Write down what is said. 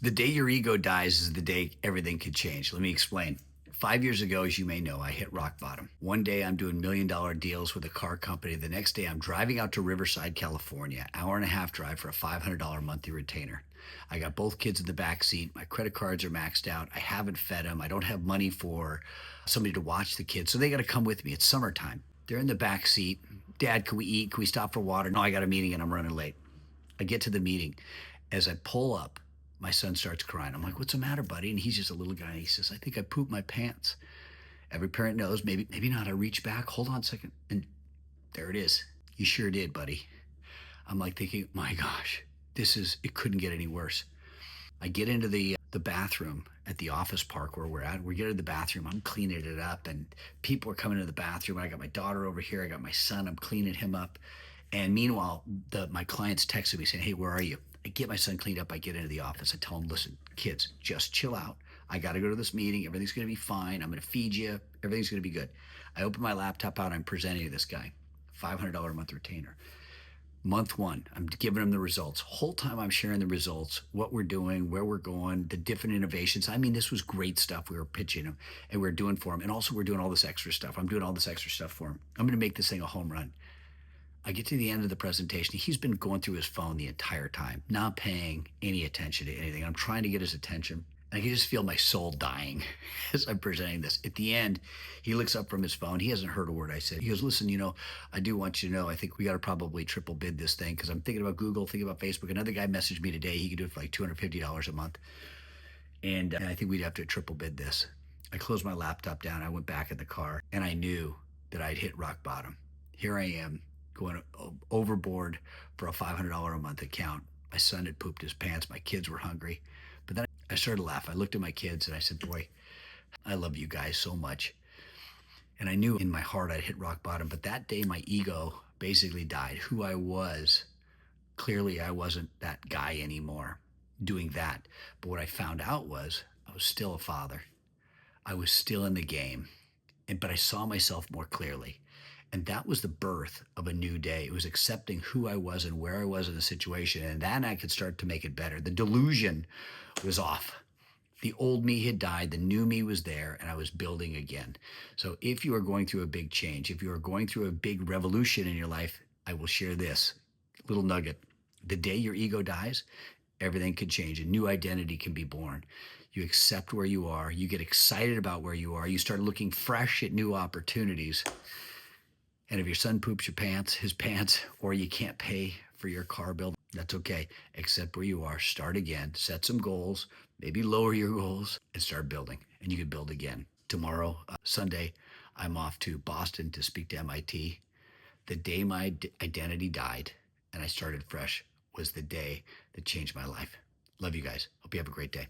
The day your ego dies is the day everything could change. Let me explain. 5 years ago, as you may know, I hit rock bottom. One day I'm doing $1 million deals with a car company. The next day I'm driving out to Riverside, California, hour and a half drive for a $500 monthly retainer. I got both kids in the back seat. My credit cards are maxed out. I haven't fed them. I don't have money for somebody to watch the kids. So they got to come with me. It's summertime. They're in the back seat. Dad, can we eat? Can we stop for water? No, I got a meeting and I'm running late. I get to the meeting. As I pull up, my son starts crying. I'm like, "What's the matter, buddy?" And he's just a little guy. He says, "I think I pooped my pants." Every parent knows, maybe not. I reach back, hold on a second, and there it is. You sure did, buddy. I'm like thinking, my gosh, it couldn't get any worse. I get into the bathroom at the office park where we're at. We get to the bathroom. I'm cleaning it up, and people are coming to the bathroom. I got my daughter over here. I got my son. I'm cleaning him up. And meanwhile, my client's texting me saying, "Hey, where are you?" I get my son cleaned up. I get into the office. I tell him, "Listen, kids, just chill out. I got to go to this meeting. Everything's going to be fine. I'm going to feed you. Everything's going to be good." I open my laptop out. I'm presenting to this guy, $500 a month retainer. Month one, I'm giving them the results. Whole time I'm sharing the results, what we're doing, where we're going, the different innovations. I mean, this was great stuff we were pitching them and we are doing for them. And also we're doing all this extra stuff. I'm doing all this extra stuff for him. I'm going to make this thing a home run. I get to the end of the presentation. He's been going through his phone the entire time, not paying any attention to anything. I'm trying to get his attention. And I can just feel my soul dying as I'm presenting this. At the end, he looks up from his phone. He hasn't heard a word I said. He goes, "Listen, I do want you to know, I think we got to probably triple bid this thing because I'm thinking about Google, thinking about Facebook. Another guy messaged me today. He could do it for like $250 a month. And I think we'd have to triple bid this." I closed my laptop down. I went back in the car and I knew that I'd hit rock bottom. Here I am going overboard for a $500 a month account. My son had pooped his pants. My kids were hungry. But then I started to laugh. I looked at my kids and I said, "Boy, I love you guys so much." And I knew in my heart I'd hit rock bottom. But that day, my ego basically died. Who I was, clearly, I wasn't that guy anymore doing that. But what I found out was I was still a father. I was still in the game, but I saw myself more clearly. And that was the birth of a new day. It was accepting who I was and where I was in the situation. And then I could start to make it better. The delusion was off. The old me had died, the new me was there, and I was building again. So if you are going through a big change, if you are going through a big revolution in your life, I will share this little nugget. The day your ego dies, everything can change. A new identity can be born. You accept where you are, you get excited about where you are, you start looking fresh at new opportunities. And if your son poops his pants, or you can't pay for your car bill, that's okay. Accept where you are, start again, set some goals, maybe lower your goals, and start building. And you can build again. Tomorrow, Sunday, I'm off to Boston to speak to MIT. The day my identity died and I started fresh was the day that changed my life. Love you guys. Hope you have a great day.